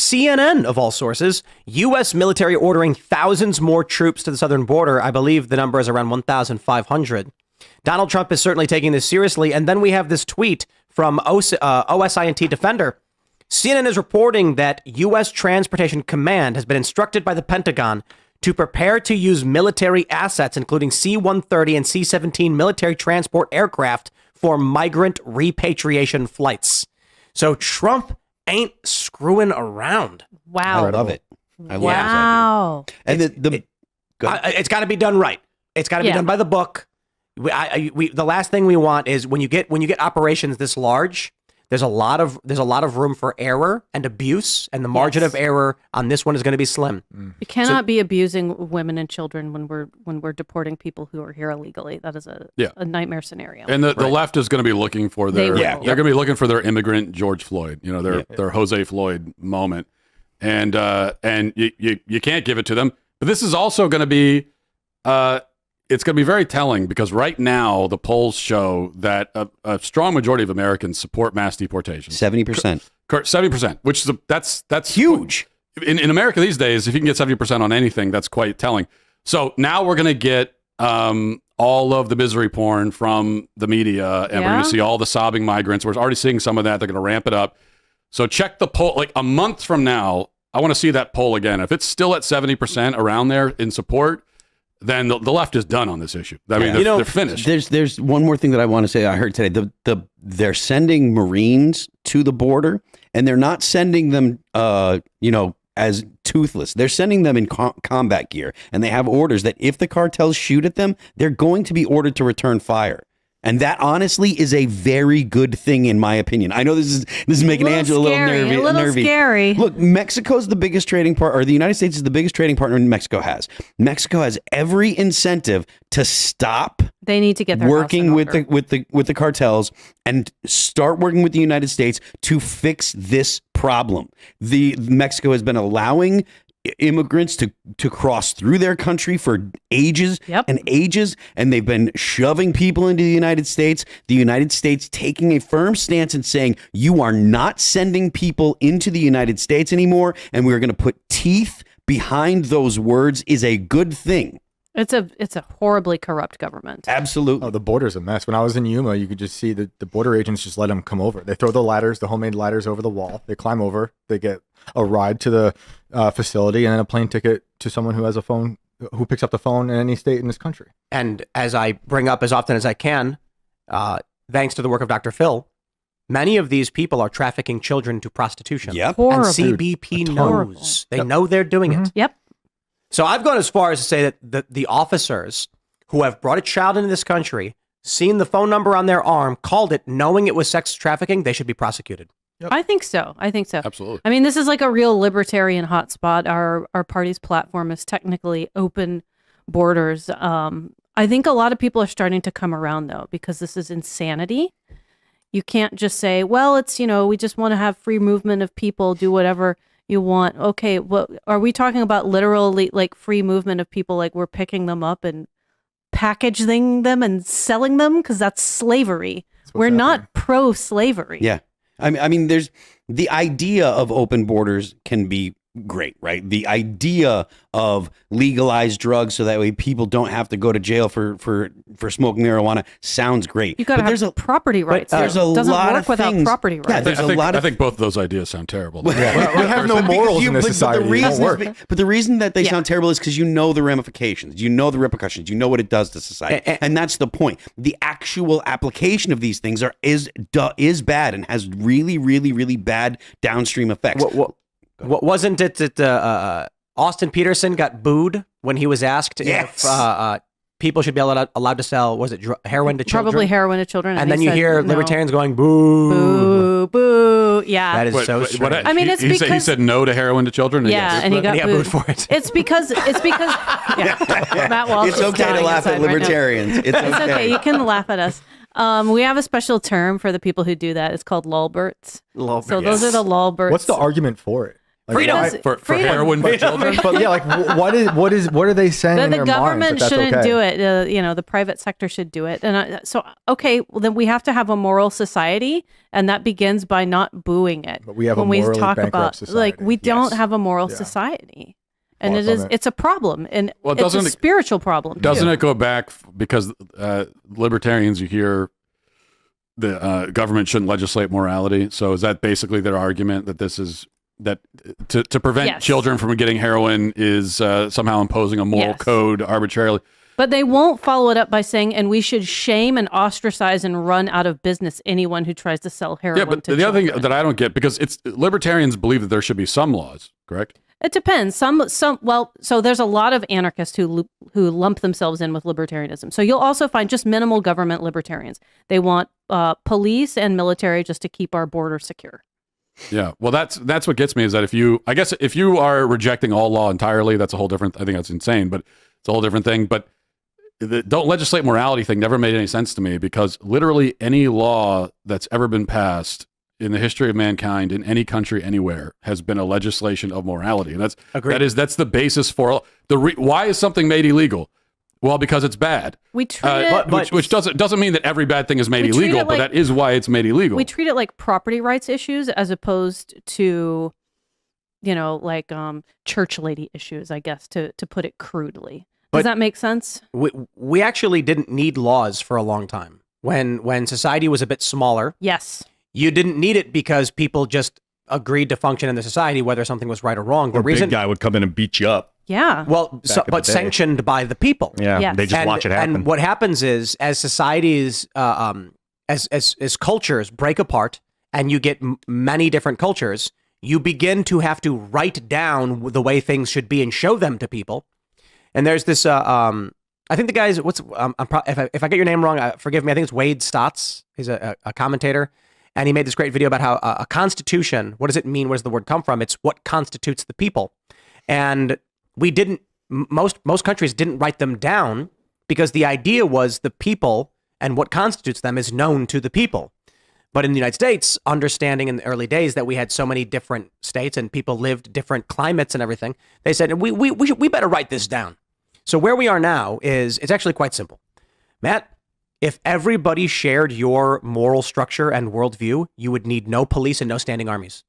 CNN, of all sources, U.S. military ordering thousands more troops to the southern border. I believe the number is around 1,500. Donald Trump is certainly taking this seriously. And then we have this tweet from OSINT Defender. CNN is reporting that U.S. Transportation Command has been instructed by the Pentagon to prepare to use military assets, including C-130 and C-17 military transport aircraft for migrant repatriation flights. So Trump ain't screwing around. Wow. I love it. I love wow. this idea. And it's got to be done right. It's got to be done by the book. The last thing we want is when you get operations this large, there's a lot of room for error and abuse, and the margin of error on this one is going to be slim. You cannot be abusing women and children when we're deporting people who are here illegally. That is a nightmare scenario. And the left is going to be they're going to be looking for their immigrant George Floyd, their Jose Floyd moment, and you can't give it to them. But this is also going to be it's going to be very telling, because right now the polls show that a strong majority of Americans support mass deportation. 70%. 70%, which is that's huge. In America these days, if you can get 70% on anything, that's quite telling. So now we're going to get all of the misery porn from the media, and we're going to see all the sobbing migrants. We're already seeing some of that. They're going to ramp it up. So check the poll. Like a month from now, I want to see that poll again. If it's still at 70% around there in support, then the left is done on this issue. I mean, they're finished. There's one more thing that I want to say. I heard today, they're sending Marines to the border, and they're not sending them, as toothless. They're sending them in combat gear, and they have orders that if the cartels shoot at them, they're going to be ordered to return fire. And that honestly is a very good thing, in my opinion. I know this is making Angela a little scary. Look, Mexico's the biggest trading partner, or the United States is the biggest trading partner Mexico has. Mexico has every incentive to stop. They need to get their working with the cartels and start working with the United States to fix this problem. Mexico has been allowing immigrants to cross through their country for ages and ages, and they've been shoving people into the United States. The United States taking a firm stance and saying, you are not sending people into the United States anymore, and we're going to put teeth behind those words is a good thing. It's a horribly corrupt government. Absolutely. Oh, the border's a mess. When I was in Yuma, you could just see the border agents just let them come over. They throw the homemade ladders over the wall. They climb over. They get a ride to the facility and then a plane ticket to someone who has a phone, who picks up the phone in any state in this country. And as I bring up as often as I can, thanks to the work of Dr. Phil, many of these people are trafficking children to prostitution. Yep. And CBP knows. They know they're doing it. Yep. So I've gone as far as to say that the officers who have brought a child into this country, seen the phone number on their arm, called it, knowing it was sex trafficking, they should be prosecuted. Yep. I think so. Absolutely. I mean, this is like a real libertarian hotspot. Our party's platform is technically open borders. I think a lot of people are starting to come around, though, because this is insanity. You can't just say, well, it's, we just want to have free movement of people, do whatever you want. Okay, well, are we talking about literally like free movement of people, like we're picking them up and packaging them and selling them? Because that's slavery. We're not pro-slavery. Yeah. I mean, there's the idea of open borders can be great, right? The idea of legalized drugs so that way people don't have to go to jail for smoking marijuana sounds great. You got to have property rights. There's a doesn't lot work of without things. property rights. Yeah, I think both of those ideas sound terrible. We have no morals in this society. But the reason that they sound terrible is because you know the ramifications, you know the repercussions, you know what it does to society, and that's the point. The actual application of these things is bad and has really, really, really bad downstream effects. What wasn't it that Austin Peterson got booed when he was asked if people should be allowed to sell, was it heroin to children? Probably heroin to children. And then you hear libertarians going, boo. Boo, boo. Yeah. That is so strange. I mean, it's because... He said no to heroin to children? Yeah, and he got booed for it. It's because Matt Walsh it's okay to laugh at libertarians. It's okay. You can laugh at us. We have a special term for the people who do that. It's called lulberts. So those are the lulberts. What's the argument for it? Like, Freedom! why- for Freedom. heroin for children. But yeah, like what are they saying in The their government minds that that's shouldn't okay? do it. The private sector should do it. And okay, well, then we have to have a moral society, and that begins by not booing it. But we have a when we morally talk bankrupt about society. like we don't Yes. have a moral Yeah. society, and Far it from is it. it's a problem, and Well, it's a doesn't it- spiritual problem. Doesn't too. it go back because libertarians, you hear the government shouldn't legislate morality. So is that basically their argument that this is that to prevent Yes. children from getting heroin is somehow imposing a moral Yes. code arbitrarily? But they won't follow it up by saying, and we should shame and ostracise and run out of business anyone who tries to sell heroin Yeah, but to the other children. thing that I don't get, because it's libertarians believe that there should be some laws, correct? It depends. So there's a lot of anarchists who lump themselves in with libertarianism. So you'll also find just minimal government libertarians. They want police and military just to keep our border secure. Yeah. Well, that's what gets me is that if you are rejecting all law entirely, that's a whole different. I think that's insane, but it's a whole different thing. But the don't legislate morality thing never made any sense to me, because literally any law that's ever been passed in the history of mankind in any country anywhere has been a legislation of morality, and Agreed. that's the basis for why is something made illegal? Well, because it's bad. We treat it. Which doesn't mean that every bad thing is made We treat illegal, it but like- that is why it's made illegal. We treat it like property rights issues as opposed to, like church lady issues, I guess, to put it crudely. Does But- that make sense? We actually didn't need laws for a long time. When society was a bit smaller, Yes. you didn't need it because people just agreed to function in the society, whether something was right or wrong. The Or reason, big guy would come in and beat you up. Yeah. well, in the day. sanctioned by the people. Yeah, Yes. they just and, watch it happen. And what happens is, as societies, as cultures break apart, and you get many different cultures, you begin to have to write down the way things should be and show them to people. And there's this. I think the guy's if I get your name wrong, forgive me. I think it's Wade Stotts. He's a commentator, and he made this great video about how a constitution. What does it mean? Where does the word come from? It's what constitutes the people, and we didn't. Most countries didn't write them down because the idea was the people and what constitutes them is known to the people. But in the United States, understanding in the early days that we had so many different states and people lived different climates and everything, they said we better write this down. So where we are now is it's actually quite simple. Matt, if everybody shared your moral structure and worldview, you would need no police and no standing armies.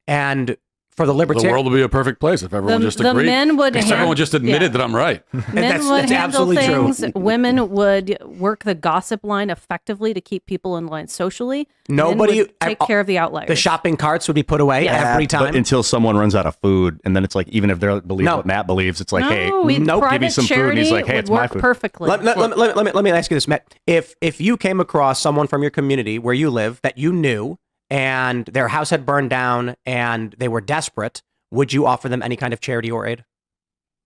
And for the The libertarian, world would be a perfect place if everyone just the agreed. men would if everyone just admitted that I'm right. Men that's would handle absolutely true. things. Women would work the gossip line effectively to keep people in line socially. Nobody- Men would take care of the outliers. the shopping carts would be put away Yeah. every time. But until someone runs out of food, and then it's like, even if they believe No. what Matt believes, it's like, no, hey, nope, private give me some food. And he's charity like, hey, would it's my work food. perfectly. Let me ask you this, Matt. If you came across someone from your community where you live that you knew and their house had burned down and they were desperate, would you offer them any kind of charity or aid?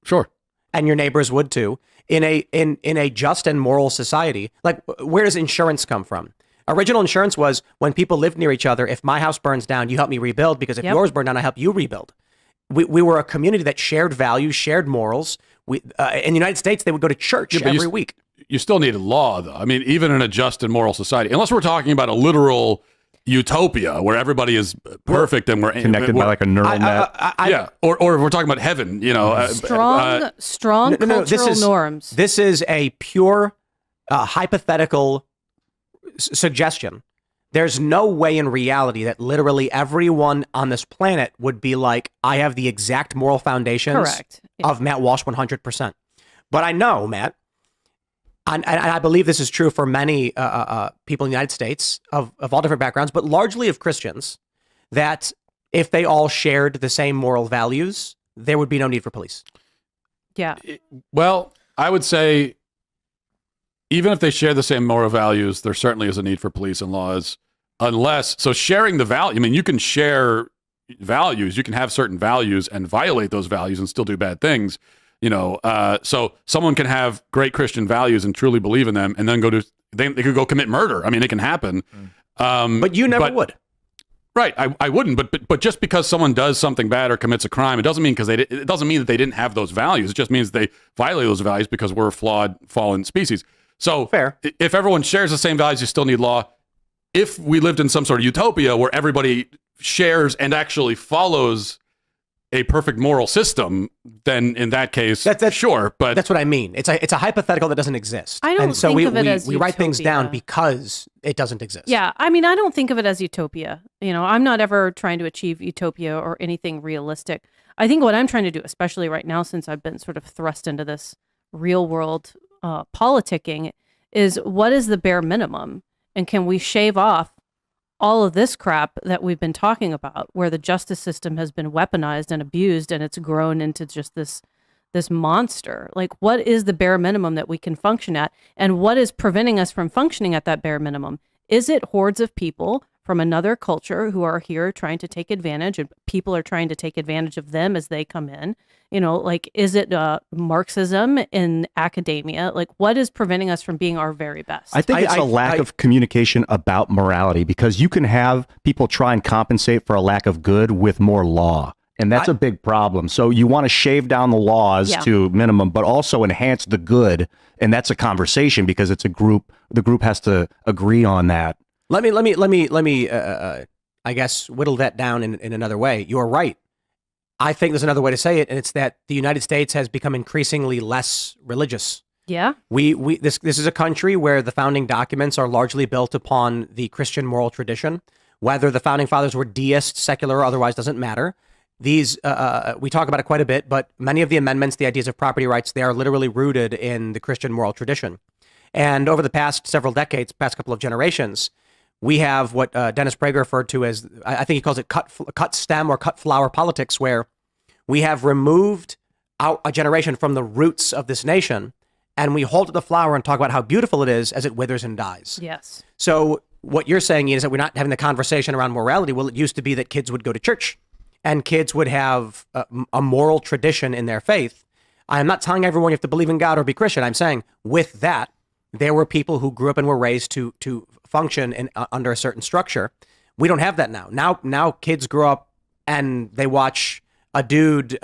Sure. And your neighbors would too. In a just and moral society, like where does insurance come from? Original insurance was when people lived near each other. If my house burns down, you help me rebuild, because if Yep. yours burned down, I help you rebuild. We were a community that shared values, shared morals. In the United States, they would go to church Yeah, but every week. You still need a law, though. I mean, even in a just and moral society, unless we're talking about a literal utopia where everybody is perfect and we're connected by like a neural net. yeah, or if we're talking about heaven, strong No, cultural norms. This is a pure hypothetical suggestion. There's no way in reality that literally everyone on this planet would be like, I have the exact moral foundations Correct. Yeah. of Matt Walsh 100%. But I know, Matt, and I believe this is true for many people in the United States of all different backgrounds, but largely of Christians, that if they all shared the same moral values, there would be no need for police. Yeah. well, I would say even if they share the same moral values, there certainly is a need for police and laws, so sharing the value, I mean, you can share values, you can have certain values and violate those values and still do bad things. So someone can have great Christian values and truly believe in them, and then they could go commit murder. I mean, it can happen. But you never would. Right. I wouldn't. But just because someone does something bad or commits a crime, it doesn't mean it doesn't mean that they didn't have those values. It just means they violate those values because we're a flawed, fallen species. So Fair. If everyone shares the same values, you still need law. If we lived in some sort of utopia where everybody shares and actually follows a perfect moral system, then in that case, That's sure. But that's what I mean. It's a hypothetical that doesn't exist. I don't and so think we, of it we, as we write things down utopia. because it doesn't exist. Yeah, I mean, I don't think of it as utopia. I'm not ever trying to achieve utopia or anything realistic. I think what I'm trying to do, especially right now, since I've been sort of thrust into this real world politicking, is what is the bare minimum? And can we shave off all of this crap that we've been talking about, where the justice system has been weaponized and abused and it's grown into just this monster? Like, what is the bare minimum that we can function at? And what is preventing us from functioning at that bare minimum? Is it hordes of people from another culture who are here trying to take advantage, and people are trying to take advantage of them as they come in? Like, is it Marxism in academia? Like, what is preventing us from being our very best? I think it's a lack of communication about morality, because you can have people try and compensate for a lack of good with more law. And that's a big problem. So you want to shave down the laws to minimum, but also enhance the good. And that's a conversation, because it's a group. The group has to agree on that. Let me. I guess whittle that down in another way. You're right. I think there's another way to say it, and it's that the United States has become increasingly less religious. Yeah. This is a country where the founding documents are largely built upon the Christian moral tradition. Whether the founding fathers were deists, secular, or otherwise doesn't matter. These we talk about it quite a bit, but many of the amendments, the ideas of property rights, they are literally rooted in the Christian moral tradition. And over the past several decades, past couple of generations, we have what Dennis Prager referred to as, I think he calls it cut stem or cut flower politics, where we have removed out a generation from the roots of this nation, and we hold up the flower and talk about how beautiful it is as it withers and dies. Yes. So what you're saying is that we're not having the conversation around morality. Well, it used to be that kids would go to church and kids would have a moral tradition in their faith. I'm not telling everyone you have to believe in God or be Christian. I'm saying with that, there were people who grew up and were raised to function in under a certain structure. We don't have that now. Now kids grow up and they watch a dude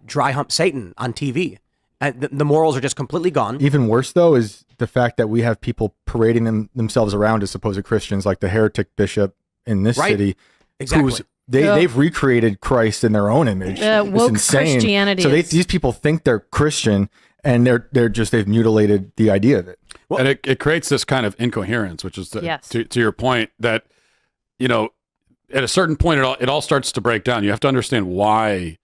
dry hump Satan on TV. The morals are just completely gone. Even worse, though, is the fact that we have people parading themselves around as supposed Christians, like the heretic bishop in this city. Exactly. They've recreated Christ in their own image. It's woke insane. Christianity. So is- these people think they're Christian, and they've mutilated the idea of it. Well, and it creates this kind of incoherence, which is to your point that, at a certain point, it all starts to break down. You have to understand why.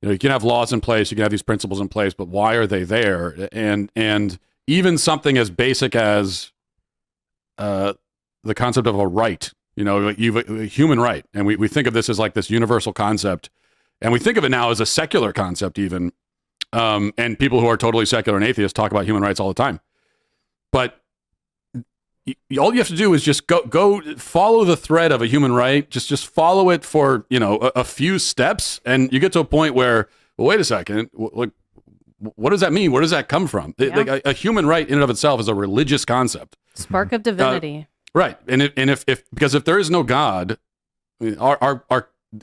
You can have laws in place, you can have these principles in place, but why are they there? And even something as basic as the concept of a right, you've a human right, and we think of this as like this universal concept, and we think of it now as a secular concept even. And people who are totally secular and atheists talk about human rights all the time. But all you have to do is just go follow the thread of a human right. Just follow it for a few steps, and you get to a point where, well, wait a second, what does that mean? Where does that come from? Yeah. A human right in and of itself is a religious concept, Spark of divinity. right? And if there is no God, I mean,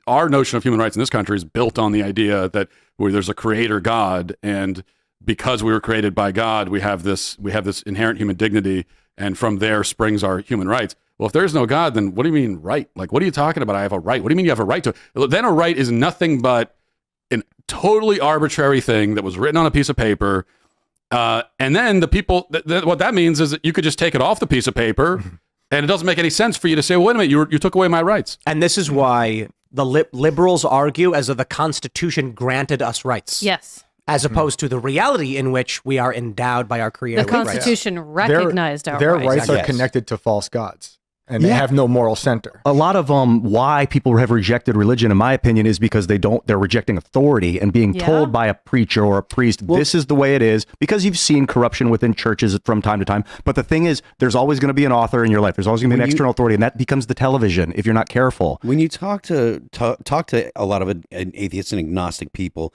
our notion of human rights in this country is built on the idea that there's a creator God, and because we were created by God, we have this inherent human dignity, and from there springs our human rights. Well, if there's no God, then what do you mean right? Like, what are you talking about? I have a right. What do you mean you have a right to it? Then a right is nothing but a totally arbitrary thing that was written on a piece of paper. And then the people, what that means is that you could just take it off the piece of paper, and it doesn't make any sense for you to say, well, wait a minute, you took away my rights. And this is why the liberals argue as though the Constitution granted us rights. Yes. As opposed to the reality in which we are endowed by our Creator. The Constitution recognized our their rights. rights are Yes. connected to false gods, and they have no moral center. A lot of why people have rejected religion, in my opinion, is because they're rejecting authority and being told by a preacher or a priest, this is the way it is, because you've seen corruption within churches from time to time. But the thing is, there's always going to be an author in your life. There's always going to be an external authority, and that becomes the television if you're not careful. When you talk to a lot of atheists and agnostic people,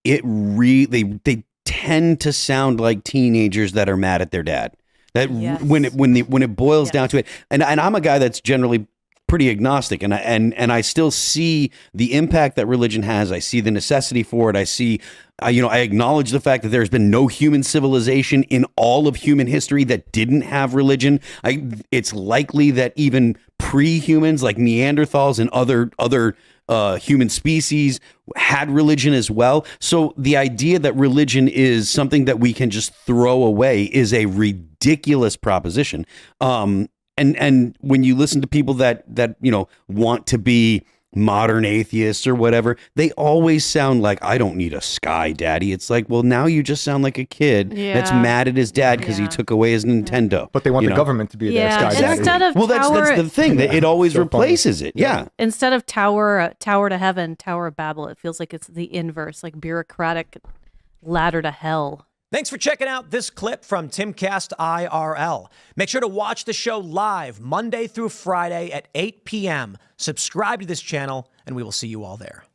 they tend to sound like teenagers that are mad at their dad. That Yes. when it boils down to it, and I'm a guy that's generally pretty agnostic, and I still see the impact that religion has. I see the necessity for it. I see, I acknowledge the fact that there's been no human civilization in all of human history that didn't have religion. It's likely that even pre-humans like Neanderthals and other human species had religion as well. So the idea that religion is something that we can just throw away is a ridiculous proposition. And when you listen to people that want to be modern atheists or whatever, they always sound like, I don't need a sky daddy. It's like, well, now you just sound like a kid that's mad at his dad because he took away his Nintendo. But they want the government to be their sky daddy. Instead of that's the thing. That it always replaces it. Yeah. Instead of tower to heaven, Tower of Babel, it feels like it's the inverse, like bureaucratic ladder to hell. Thanks for checking out this clip from Timcast IRL. Make sure to watch the show live Monday through Friday at 8 p.m. Subscribe to this channel, and we will see you all there.